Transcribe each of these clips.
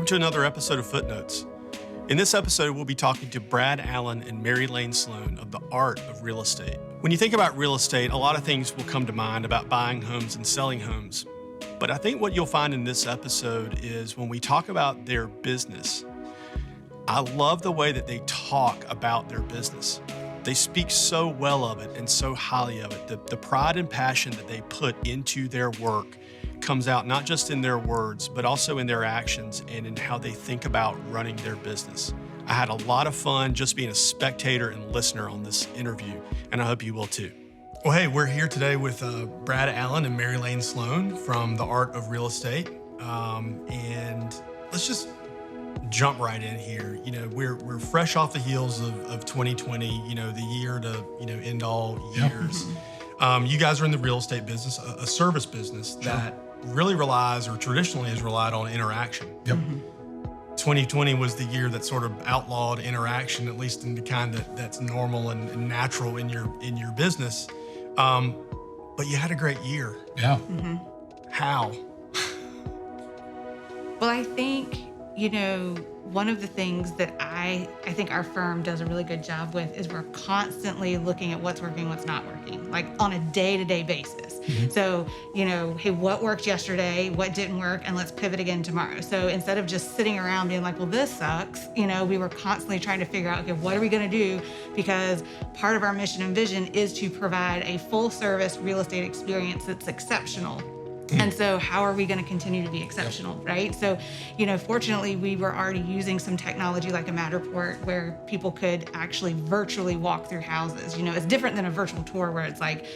Welcome to another episode of Footnotes. In this episode, we'll be talking to Brad Allen and Mary Lane Sloan of the Art of Real Estate. When you think about real estate, a lot of things will come to mind about buying homes and selling homes. But I think what you'll find in this episode is when we talk about their business, I love the way that they talk about their business. They speak so well of it and so highly of it. The pride and passion that they put into their work comes out not just in their words, but also in their actions and in how they think about running their business. I had a lot of fun just being a spectator and listener on this interview, and I hope you will too. Well, hey, we're here today with Brad Allen and Mary Lane Sloan from the Art of Real Estate. And let's just jump right in here. You know, we're fresh off the heels of 2020, you know, the year to, you know, end all years. You guys are in the real estate business, a service business that really relies or traditionally has relied on interaction. Yep. 2020 was the year that sort of outlawed interaction, at least in the kind that's normal and natural in your business. But you had a great year. Yeah. Mm-hmm. How? Well, I think, you know, one of the things that I think our firm does a really good job with is we're constantly looking at what's working, what's not working, like on a day-to-day basis. Mm-hmm. So, you know, hey, what worked yesterday, what didn't work, and let's pivot again tomorrow. So instead of just sitting around being like, well, this sucks, you know, we were constantly trying to figure out, okay, what are we going to do? Because part of our mission and vision is to provide a full-service real estate experience that's exceptional. And so how are we going to continue to be exceptional, right? So, you know, fortunately, we were already using some technology like a Matterport where people could actually virtually walk through houses. You know, it's different than a virtual tour where it's like,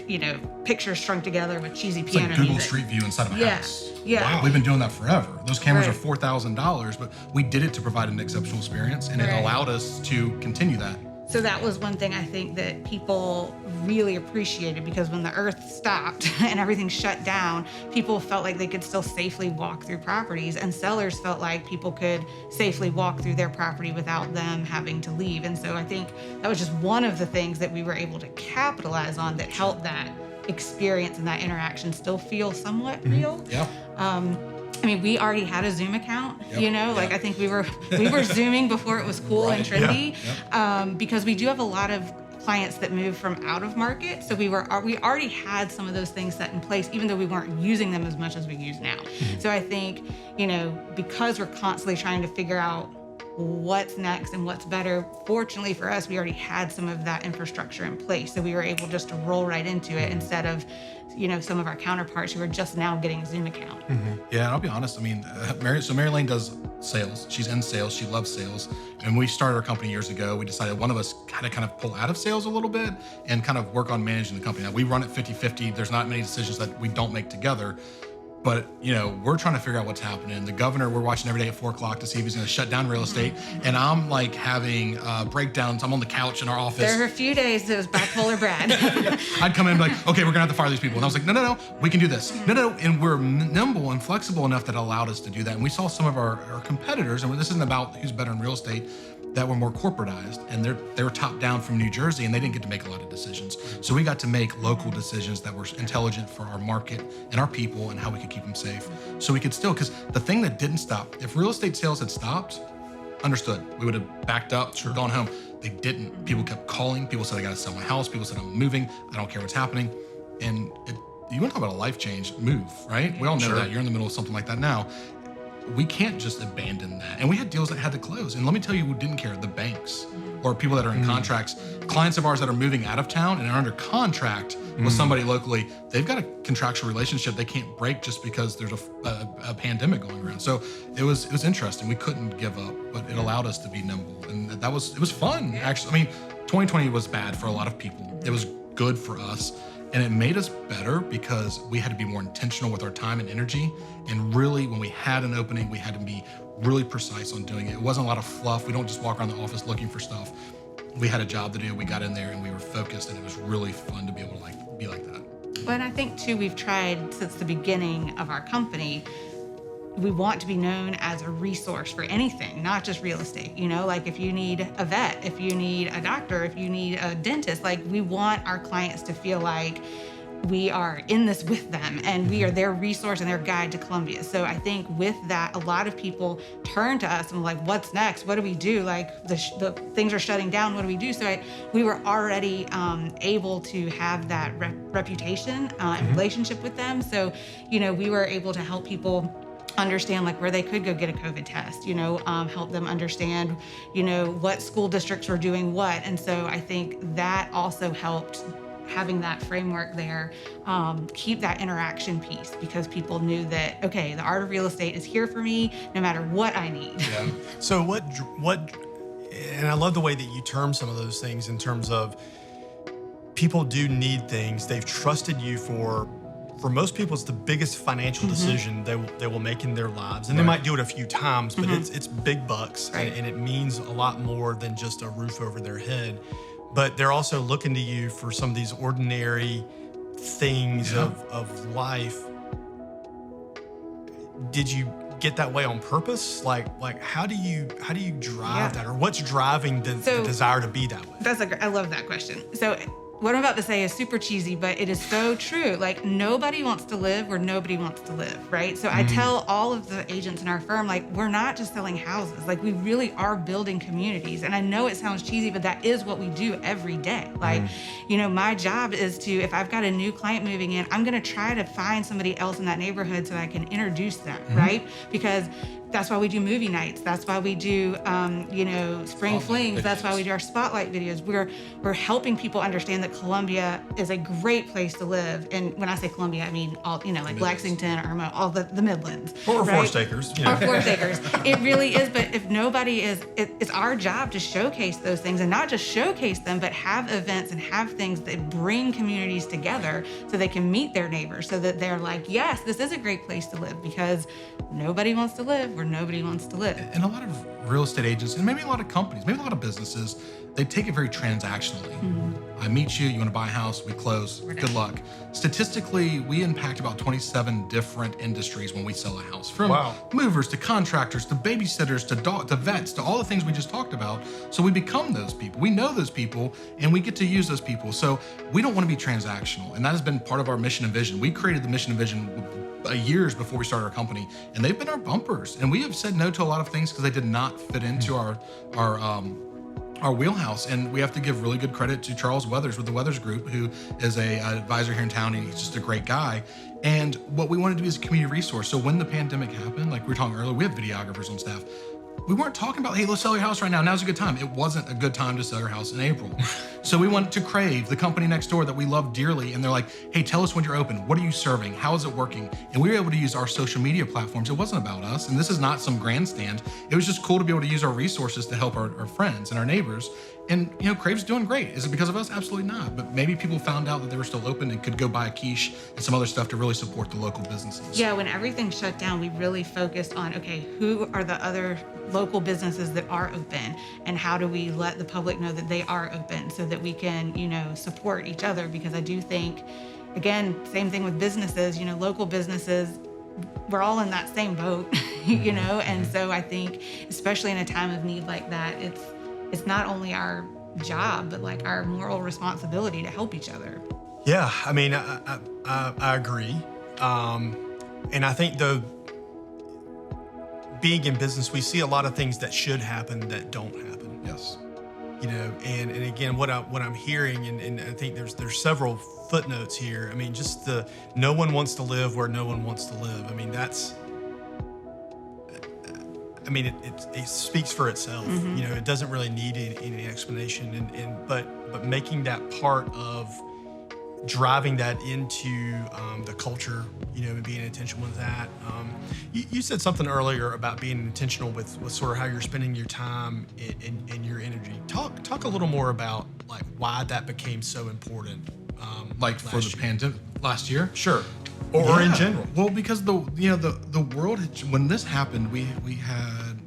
you know, pictures strung together with cheesy piano like Google music. Street View inside of a house. Yeah. Wow. We've been doing that forever. Those cameras Right. are $4,000, but we did it to provide an exceptional experience, and it Right. allowed us to continue that. So that was one thing I think that people really appreciated, because when the earth stopped and everything shut down, people felt like they could still safely walk through properties, and sellers felt like people could safely walk through their property without them having to leave. And so I think that was just one of the things that we were able to capitalize on that helped that experience and that interaction still feel somewhat real. Yeah. I mean, we already had a Zoom account, Yep. you know, like I think we were Zooming before it was cool Right. and trendy, Yeah. because we do have a lot of clients that move from out of market. So we already had some of those things set in place, even though we weren't using them as much as we use now. Mm-hmm. So I think, you know, because we're constantly trying to figure out what's next and what's better, fortunately for us, we already had some of that infrastructure in place. So we were able just to roll right into it instead of, you know, some of our counterparts who are just now getting a Zoom account. Yeah, and I'll be honest. I mean, Mary Lane does sales. She's in sales. She loves sales. And when we started our company years ago, we decided one of us had to kind of pull out of sales a little bit and kind of work on managing the company. Now, we run it 50-50. There's not many decisions that we don't make together. But, you know, we're trying to figure out what's happening. The governor, we're watching every day at 4 o'clock to see if he's going to shut down real estate. And I'm like having breakdowns. I'm on the couch in our office. There were a few days that was bipolar Brad. I'd come in and be like, okay, we're going to have to fire these people. And I was like, no, we can do this. No. And we're nimble and flexible enough that allowed us to do that. And we saw some of our competitors, and this isn't about who's better in real estate, that were more corporatized, and they were top down from New Jersey, and they didn't get to make a lot of decisions. So we got to make local decisions that were intelligent for our market and our people and how we could keep them safe. So we could still, because the thing that didn't stop, if real estate sales had stopped, understood, we would have backed up, gone home. They didn't. People kept calling. People said, I got to sell my house. People said, I'm moving. I don't care what's happening. And you want to talk about a life change, move, right? We all know that. You're in the middle of something like that now. We can't just abandon that. And we had deals that had to close. And let me tell you who didn't care, the banks or people that are in contracts. Clients of ours that are moving out of town and are under contract with somebody locally, they've got a contractual relationship they can't break just because there's a pandemic going around. So it was interesting. We couldn't give up, but it allowed us to be nimble. And it was fun, actually. I mean, 2020 was bad for a lot of people. It was good for us. And it made us better because we had to be more intentional with our time and energy. And really, when we had an opening, we had to be really precise on doing it. It wasn't a lot of fluff. We don't just walk around the office looking for stuff. We had a job to do. We got in there and we were focused, and it was really fun to be able to be like that. But I think too, we've tried since the beginning of our company, we want to be known as a resource for anything, not just real estate. You know, like if you need a vet, if you need a doctor, if you need a dentist, like we want our clients to feel like we are in this with them, and we are their resource and their guide to Columbia. So I think with that, a lot of people turn to us and like, what's next? What do we do? Like the things are shutting down. What do we do? So we were already able to have that reputation and relationship with them. So, we were able to help people understand like where they could go get a COVID test, help them understand, what school districts were doing what. And so I think that also helped having that framework there, keep that interaction piece, because people knew that, okay, the art of real estate is here for me no matter what I need. Yeah. So what, and I love the way that you term some of those things in terms of people do need things. They've trusted you for most people, it's the biggest financial decision they will make in their lives. And they might do it a few times, but it's big bucks, and it means a lot more than just a roof over their head. But they're also looking to you for some of these ordinary things of life. Did you get that way on purpose? Like how do you drive that, or what's driving the desire to be that way? I love that question. So what I'm about to say is super cheesy, but it is so true. Like, nobody wants to live where nobody wants to live, right? So I tell all of the agents in our firm, like, we're not just selling houses. Like, we really are building communities. And I know it sounds cheesy, but that is what we do every day. Like, my job is to, if I've got a new client moving in, I'm going to try to find somebody else in that neighborhood so I can introduce them, right? Because that's why we do movie nights. That's why we do, spring flings. That's why we do our spotlight videos. We're helping people understand that Columbia is a great place to live. And when I say Columbia, I mean all, like Lexington, Irma, all the Midlands. Or Forest Acres. Or Forest Acres. It really is. But if nobody it's our job to showcase those things, and not just showcase them, but have events and have things that bring communities together so they can meet their neighbors, so that they're like, yes, this is a great place to live, because nobody wants to live where nobody wants to live. And a lot of real estate agents, and maybe a lot of companies, maybe a lot of businesses, they take it very transactionally. I meet you, you want to buy a house, we close, good luck. Statistically, we impact about 27 different industries when we sell a house. From movers to contractors to babysitters to vets to all the things we just talked about. So we become those people. We know those people, and we get to use those people. So we don't want to be transactional. And that has been part of our mission and vision. We created the mission and vision years before we started our company, and they've been our bumpers. And we have said no to a lot of things because they did not fit into our wheelhouse. And we have to give really good credit to Charles Weathers with the Weathers Group, who is an advisor here in town, and he's just a great guy. And what we wanted to be is a community resource. So when the pandemic happened, like we were talking earlier, we have videographers on staff. We weren't talking about, hey, let's sell your house right now. Now's a good time. It wasn't a good time to sell your house in April. So we went to Crave, the company next door that we love dearly. And they're like, hey, tell us when you're open. What are you serving? How is it working? And we were able to use our social media platforms. It wasn't about us. And this is not some grandstand. It was just cool to be able to use our resources to help our friends and our neighbors. And, Crave's doing great. Is it because of us? Absolutely not. But maybe people found out that they were still open and could go buy a quiche and some other stuff to really support the local businesses. Yeah, when everything shut down, we really focused on, okay, who are the other local businesses that are open, and how do we let the public know that they are open so that we can, support each other? Because I do think, again, same thing with businesses, local businesses, we're all in that same boat, and so I think, especially in a time of need like that, it's not only our job, but like our moral responsibility to help each other. Yeah, I mean, I agree. And I think, though, being in business, we see a lot of things that should happen that don't happen. Yes. And again, what I'm hearing, and I think there's several footnotes here. I mean, just no one wants to live where no one wants to live. I mean, it speaks for itself. It doesn't really need any explanation. But making that part of driving that into the culture, and being intentional with that. You said something earlier about being intentional with sort of how you're spending your time and your energy. Talk a little more about like why that became so important. For the pandemic last year? Sure. Or in general. Well, because the world when this happened, we had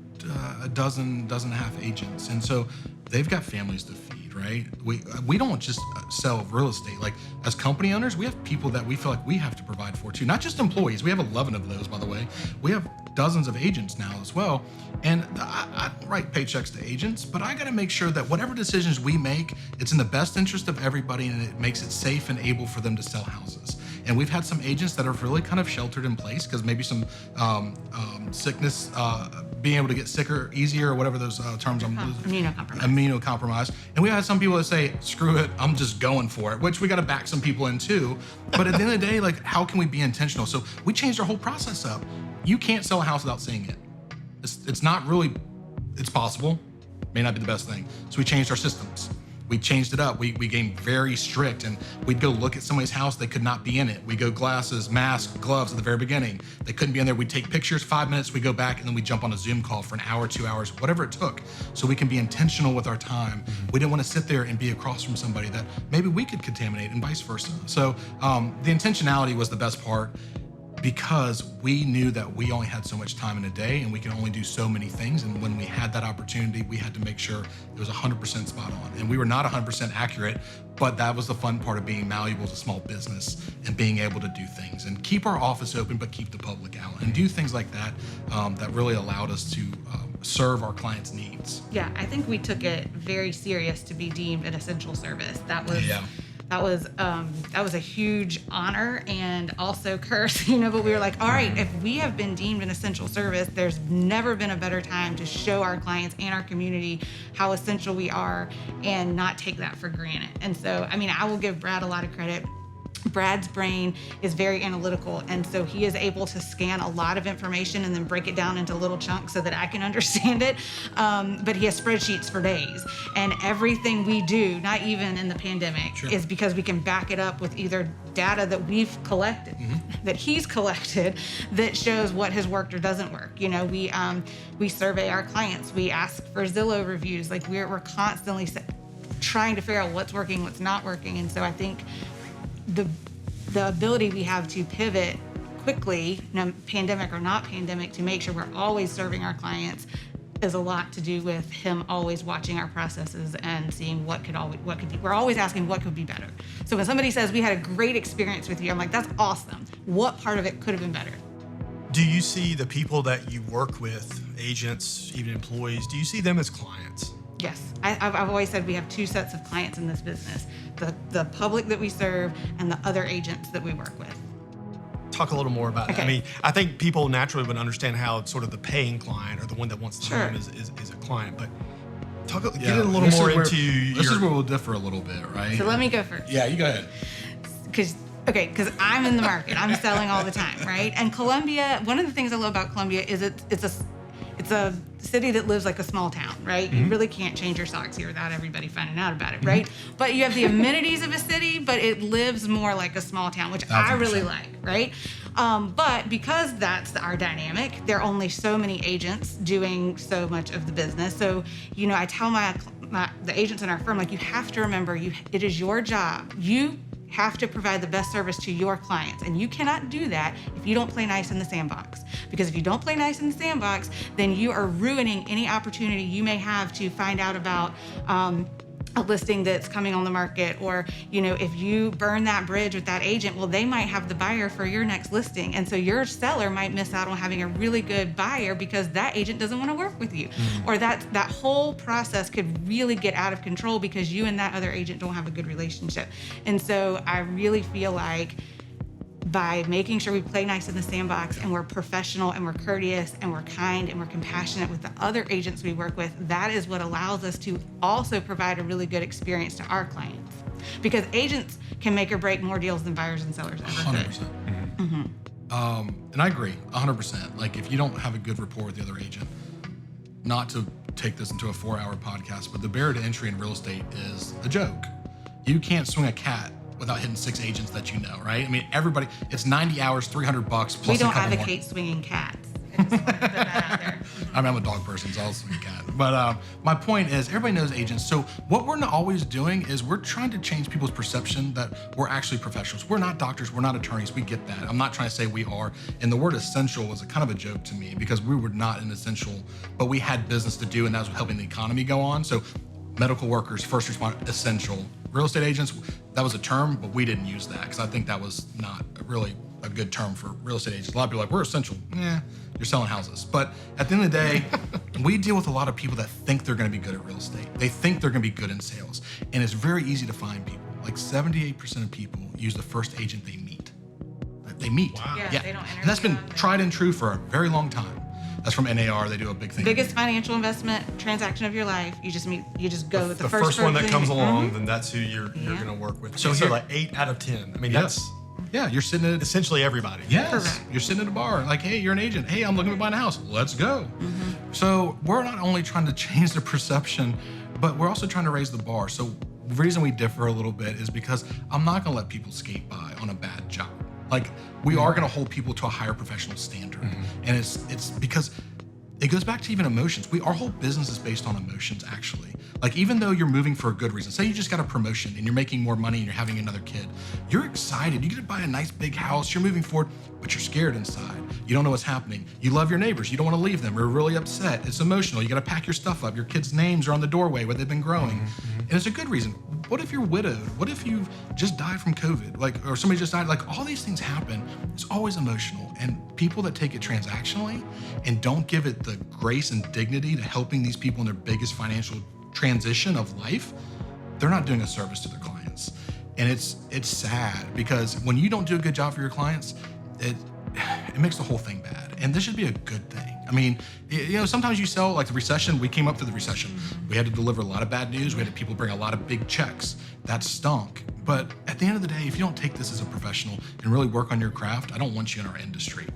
a dozen and a half agents, and so they've got families to feed, right? We don't just sell real estate. Like, as company owners, we have people that we feel like we have to provide for too. Not just employees. We have 11 of those, by the way. We have dozens of agents now as well. And I don't write paychecks to agents, but I got to make sure that whatever decisions we make, it's in the best interest of everybody and it makes it safe and able for them to sell houses. And we've had some agents that have really kind of sheltered in place because maybe some sickness, being able to get sicker easier or whatever those terms I'm using. Immunocompromised. And we had some people that say, screw it, I'm just going for it, which we got to back some people in too. But at the end of the day, like, how can we be intentional? So we changed our whole process up. You can't sell a house without seeing it. It's not really, it's possible, may not be the best thing. So we changed our systems. We changed it up. We became very strict, and we'd go look at somebody's house. They could not be in it. We go glasses, mask, gloves at the very beginning. They couldn't be in there. We'd take pictures, 5 minutes, we go back, and then we jump on a Zoom call for an hour, 2 hours, whatever it took, so we can be intentional with our time. We didn't want to sit there and be across from somebody that maybe we could contaminate and vice versa. So the intentionality was the best part, because we knew that we only had so much time in a day and we can only do so many things. And when we had that opportunity, we had to make sure it was 100% spot on. And we were not 100% accurate, but that was the fun part of being malleable as a small business and being able to do things and keep our office open, but keep the public out and do things like that that really allowed us to serve our clients' needs. Yeah, I think we took it very serious to be deemed an essential service. That was a huge honor and also curse, but we were like, all right, if we have been deemed an essential service, there's never been a better time to show our clients and our community how essential we are and not take that for granted. And so, I will give Brad a lot of credit. Brad's brain is very analytical, and so he is able to scan a lot of information and then break it down into little chunks so that I can understand it. But he has spreadsheets for days, and everything we do, not even in the pandemic, Sure. is because we can back it up with either data that we've collected, that he's collected, that shows what has worked or doesn't work. We survey our clients, we ask for Zillow reviews, like we're constantly trying to figure out what's working, what's not working. And so I think the ability we have to pivot quickly, pandemic or not pandemic, to make sure we're always serving our clients is a lot to do with him always watching our processes and seeing what could be. We're always asking what could be better. So when somebody says we had a great experience with you, I'm like, that's awesome. What part of it could have been better? Do you see the people that you work with, agents, even employees, do you see them as clients? Yes, I've always said we have two sets of clients in this business, the public that we serve and the other agents that we work with. Talk a little more about that. I think people naturally would understand how sort of the paying client or the one that wants the home is a client, but get a little more into This is where we'll differ a little bit, right? So let me go first. Yeah, you go ahead. Because I'm in the market. I'm selling all the time, right? And Columbia, one of the things I love about Columbia is it's a city that lives like a small town, right? You really can't change your socks here without everybody finding out about it, right? But you have the amenities of a city, but it lives more like a small town, which 100%. I really like, right? But because that's our dynamic, there are only so many agents doing so much of the business. So, I tell the agents in our firm, like, you have to remember, it is your job. You have to provide the best service to your clients. And you cannot do that if you don't play nice in the sandbox. Because if you don't play nice in the sandbox, then you are ruining any opportunity you may have to find out about a listing that's coming on the market. Or, if you burn that bridge with that agent, well, they might have the buyer for your next listing. And so your seller might miss out on having a really good buyer because that agent doesn't want to work with you. Or that whole process could really get out of control because you and that other agent don't have a good relationship. And so I really feel like by making sure we play nice in the sandbox and we're professional and we're courteous and we're kind and we're compassionate with the other agents we work with, that is what allows us to also provide a really good experience to our clients. Because agents can make or break more deals than buyers and sellers ever could. 100%. And I agree, 100%. Like, if you don't have a good rapport with the other agent, not to take this into a 4-hour podcast, but the barrier to entry in real estate is a joke. You can't swing a cat without hitting 6 agents that you know, right? Everybody, it's 90 hours, $300 plus. We don't advocate swinging cats. I just want to put that out there. I'm a dog person, so I'll swing a cat. But my point is, everybody knows agents. So what we're not always doing is we're trying to change people's perception that we're actually professionals. We're not doctors, we're not attorneys, we get that. I'm not trying to say we are. And the word essential was a kind of a joke to me because we were not an essential, but we had business to do and that was helping the economy go on. So medical workers, first responders, essential. Real estate agents, that was a term, but we didn't use that because I think that was not really a good term for real estate agents. A lot of people are like, we're essential. Yeah, you're selling houses. But at the end of the day, we deal with a lot of people that think they're going to be good at real estate. They think they're going to be good in sales. And it's very easy to find people. Like 78% of people use the first agent they meet. They meet. Wow. Yeah, they don't And that's been interview them. tried and true for a very long time. That's from NAR. They do a big thing. Biggest financial investment transaction of your life. You just go with The the first one that person comes you meet. along, then that's who you're Yeah. going to work with. So So here- like 8 out of 10. I mean, Yes. that's Yeah, you're sitting at essentially everybody. Yes, Correct. you're sitting at a bar, like, hey, you're an agent. Hey, I'm looking to buy a house. Let's go. So we're not only trying to change the perception, but we're also trying to raise the bar. So the reason we differ a little bit is because I'm not going to let people skate by on a bad job. Like, we are going to hold people to a higher professional standard, and it's because it goes back to even emotions. Our whole business is based on emotions, actually. Like, even though you're moving for a good reason, say you just got a promotion and you're making more money and you're having another kid, you're excited. You get to buy a nice big house, you're moving forward, but you're scared inside. You don't know what's happening. You love your neighbors. You don't want to leave them. You're really upset. It's emotional. You got to pack your stuff up. Your kids' names are on the doorway where they've been growing. And it's a good reason. What if you're widowed? What if you've just died from COVID? Like, or somebody just died? Like, all these things happen. It's always emotional. And people that take it transactionally and don't give it the grace and dignity to helping these people in their biggest financial transition of life, they're not doing a service to their clients. And it's sad, because when you don't do a good job for your clients, it makes the whole thing bad. And this should be a good thing. I mean, sometimes you sell, like the recession, we came up through the recession. We had to deliver a lot of bad news. We had people bring a lot of big checks. That stunk. But at the end of the day, if you don't take this as a professional and really work on your craft, I don't want you in our industry.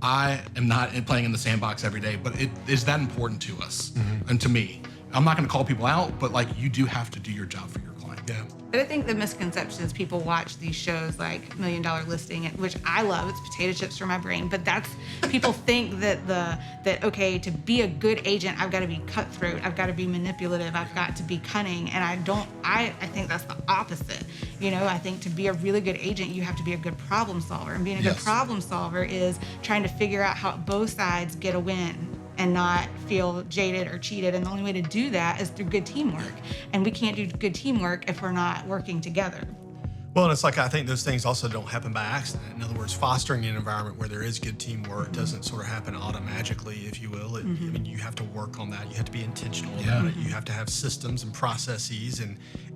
I am not playing in the sandbox every day, but it is that important to us and to me. I'm not going to call people out, but like, you do have to do your job for your client. Yeah. But I think the misconception is people watch these shows like $1 Million Listing, which I love. It's potato chips for my brain. But that's people think that okay, to be a good agent, I've got to be cutthroat, I've got to be manipulative, I've got to be cunning, and I think that's the opposite. I think to be a really good agent, you have to be a good problem solver, and being a good Yes. problem solver is trying to figure out how both sides get a win and not feel jaded or cheated. And the only way to do that is through good teamwork. And we can't do good teamwork if we're not working together. Well, and it's like, I think those things also don't happen by accident. In other words, fostering an environment where there is good teamwork doesn't sort of happen automatically, if you will. I mean, you have to work on that. You have to be intentional about it. You have to have systems and processes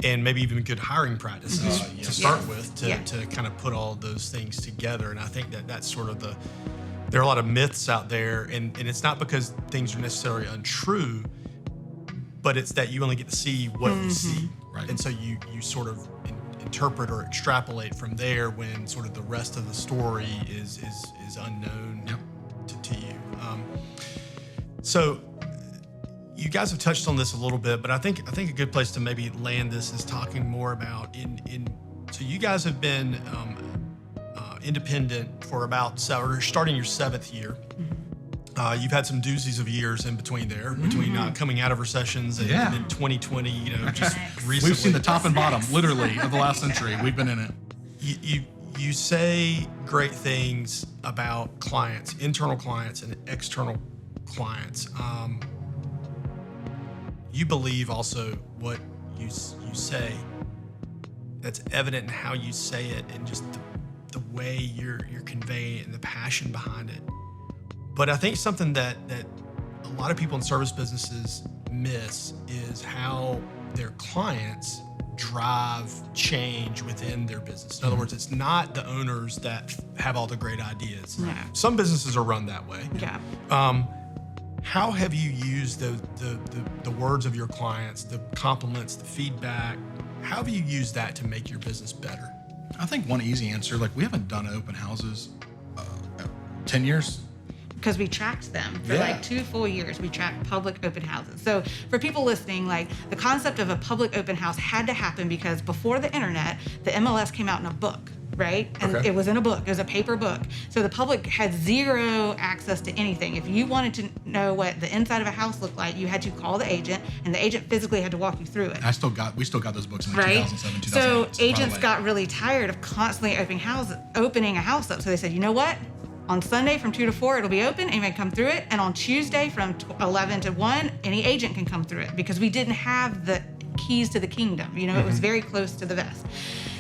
and maybe even good hiring practices to start with to kind of put all those things together. And I think that's sort of there are a lot of myths out there, and it's not because things are necessarily untrue, but it's that you only get to see what you see. Right. And so you sort of interpret or extrapolate from there when sort of the rest of the story is unknown to you. So you guys have touched on this a little bit, but I think a good place to maybe land this is talking more about so you guys have been independent for about starting your 7th year. You've had some doozies of years in between there, between coming out of recessions and then 2020, just recently. We've seen the top and bottom, literally, of the last century. We've been in it. You say great things about clients, internal clients and external clients. You believe also what you say. That's evident in how you say it and just the way you're conveying it and the passion behind it. But I think something that a lot of people in service businesses miss is how their clients drive change within their business. In other words, it's not the owners that have all the great ideas. Yeah. Some businesses are run that way. Yeah. How have you used the words of your clients, the compliments, the feedback? How have you used that to make your business better? I think one easy answer, like, we haven't done open houses 10 years. Because we tracked them for like 2 full years. We tracked public open houses. So for people listening, like, the concept of a public open house had to happen because before the internet, the MLS came out in a book, right? And it was in a book. It was a paper book. So the public had zero access to anything. If you wanted to know what the inside of a house looked like, you had to call the agent, and the agent physically had to walk you through it. We still got those books in like Right? 2007, 2008. So by the agents way. got really tired of constantly opening a house up. So they said, you know what? On Sunday from 2 to 4, it'll be open. Anyone can come through it. And on Tuesday from 11 to 1, any agent can come through it, because we didn't have the keys to the kingdom. It was very close to the vest.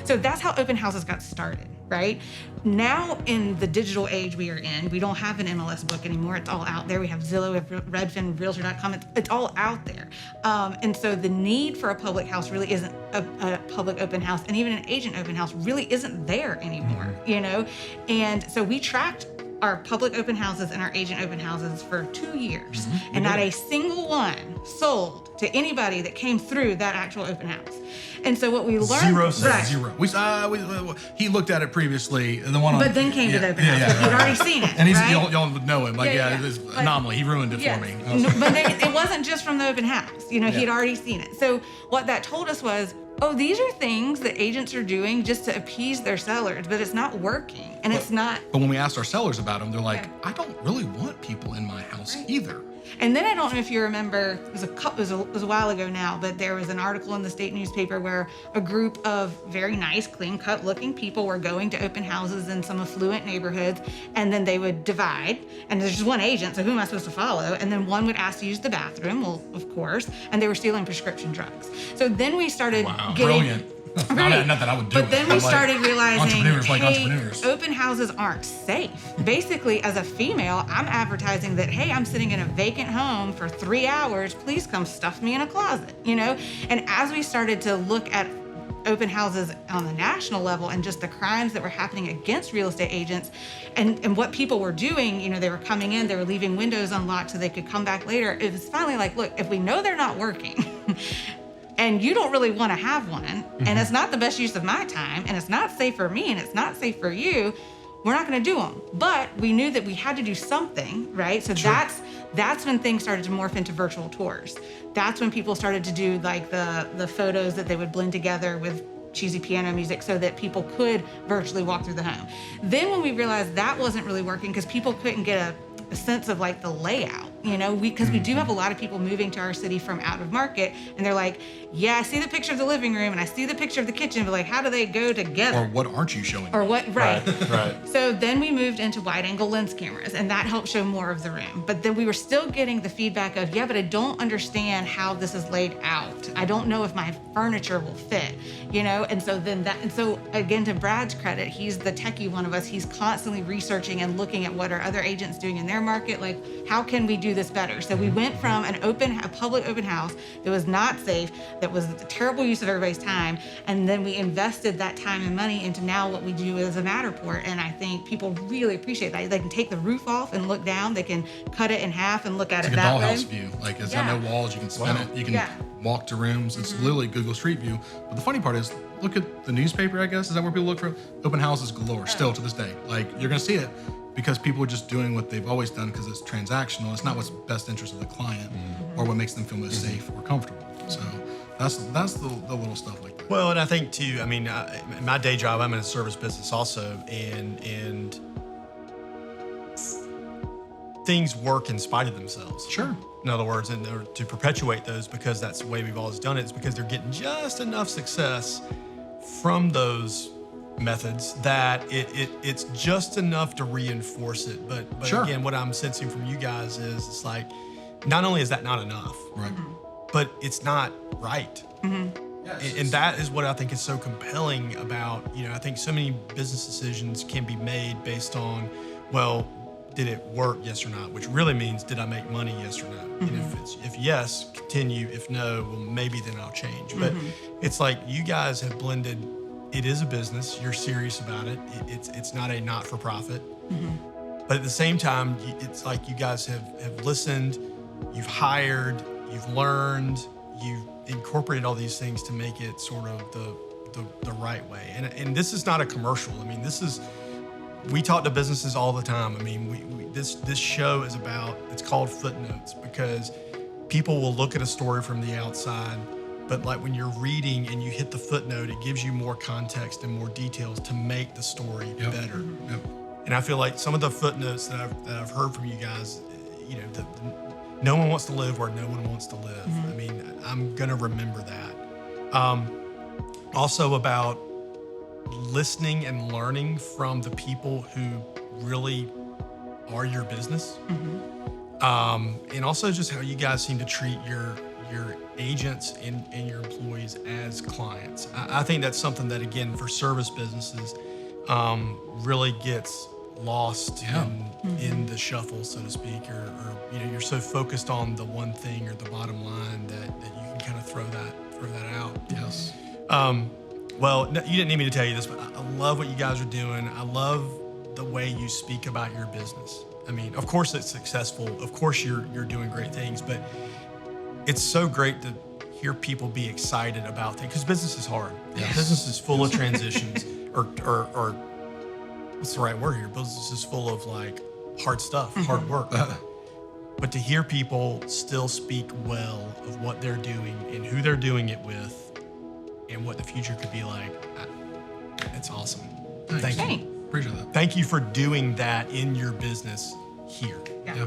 So that's how open houses got started. right? Now in the digital age we are in, we don't have an MLS book anymore. It's all out there. We have Zillow, we have Redfin, Realtor.com. It's all out there. And so the need for a public house really isn't a public open house, and even an agent open house really isn't there anymore, you know? And so we tracked our public open houses and our agent open houses for 2 years, and not a single one sold to anybody that came through that actual open house. And so what we learned, Zero sales. right. Zero. He looked at it previously, and the one on, But then came to the open house. He'd already seen it, and he's, right? y'all would know him. Like, this anomaly. He ruined it for me. No, but it wasn't just from the open house. You know, he'd already seen it. So what that told us was, oh, these are things that agents are doing just to appease their sellers, but it's not working, and it's not. But when we asked our sellers about them, they're like, I don't really want people in my house either. And then I don't know if you remember, it was a while ago now, but there was an article in the state newspaper where a group of very nice, clean-cut looking people were going to open houses in some affluent neighborhoods, and then they would divide, and there's just one agent, so who am I supposed to follow? And then one would ask to use the bathroom, well, of course, and they were stealing prescription drugs. So then we started getting... Brilliant. Right. Not that I would do but it. then we started realizing, entrepreneurs. open houses aren't safe. Basically, as a female, I'm advertising that, hey, I'm sitting in a vacant home for 3 hours. Please come stuff me in a closet, you know? And as we started to look at open houses on the national level and just the crimes that were happening against real estate agents and what people were doing, you know, they were coming in, they were leaving windows unlocked so they could come back later. It was finally like, look, if we know they're not working, and you don't really want to have one, and it's not the best use of my time, and it's not safe for me, and it's not safe for you, we're not going to do them. But we knew that we had to do something, right? So that's when things started to morph into virtual tours. That's when people started to do like the photos that they would blend together with cheesy piano music so that people could virtually walk through the home. Then when we realized that wasn't really working because people couldn't get a sense of like the layout, you know, because we do have a lot of people moving to our city from out of market, and they're like, yeah, I see the picture of the living room and I see the picture of the kitchen, but like, how do they go together? Or what aren't you showing? Or what, right. Right. So then we moved into wide angle lens cameras, and that helped show more of the room. But then we were still getting the feedback of, yeah, but I don't understand how this is laid out. I don't know if my furniture will fit, you know? And so again, to Brad's credit, he's the techie one of us. He's constantly researching and looking at what are other agents doing in their market. Like, how can we do this better? So we went from a public open house that was not safe, that was a terrible use of everybody's time, and then we invested that time and money into now what we do as a Matterport. And I think people really appreciate that. They can take the roof off and look down. They can cut it in half and look at it's it like that way. It's like a dollhouse view. Like, it's got no walls. You can spin it. You can walk to rooms. It's literally Google Street View. But the funny part is, look at the newspaper, I guess. Is that where people look for open houses galore still to this day? Like, you're going to see it because people are just doing what they've always done because it's transactional. It's not what's best interest of the client or what makes them feel most safe or comfortable. So that's the little stuff like that. Well, and I think too, I mean, in my day job, I'm in a service business also, and things work in spite of themselves. Sure. In other words, and to perpetuate those, because that's the way we've always done it, is because they're getting just enough success from those methods that it's just enough to reinforce it. But Sure. Again, what I'm sensing from you guys is it's like, not only is that not enough, Right. but it's not right. And that is what I think is so compelling about, you know, I think so many business decisions can be made based on, well, did it work, yes or not? Which really means, did I make money, yes or no? And if yes, continue. If no, well, maybe then I'll change. But it's like you guys have blended, it is a business, you're serious about it. It's not a not-for-profit. But at the same time, it's like you guys have listened, you've hired, you've learned, you've incorporated all these things to make it sort of the right way. And this is not a commercial. I mean, we talk to businesses all the time. I mean, this show is about, it's called Footnotes, because people will look at a story from the outside, but like when you're reading and you hit the footnote, it gives you more context and more details to make the story better. Yep. And I feel like some of the footnotes that I've heard from you guys, you know, no one wants to live where no one wants to live. I mean, I'm gonna remember that. Also about listening and learning from the people who really are your business. And also just how you guys seem to treat your agents and your employees as clients. I think that's something that, again, for service businesses, really gets lost in the shuffle, so to speak, or you're so focused on the one thing or the bottom line that you can kind of throw that out. Yes. Well, no, you didn't need me to tell you this, but I love what you guys are doing. I love the way you speak about your business. I mean, of course it's successful. Of course you're doing great things, but it's so great to hear people be excited about things, because business is hard. Yes. Business is full of transitions, or what's the right word here? Business is full of like hard stuff, hard work. But to hear people still speak well of what they're doing and who they're doing it with and what the future could be like, it's awesome. Thanks. Thank you. Appreciate that. Thank you for doing that in your business here. Yeah. Yeah.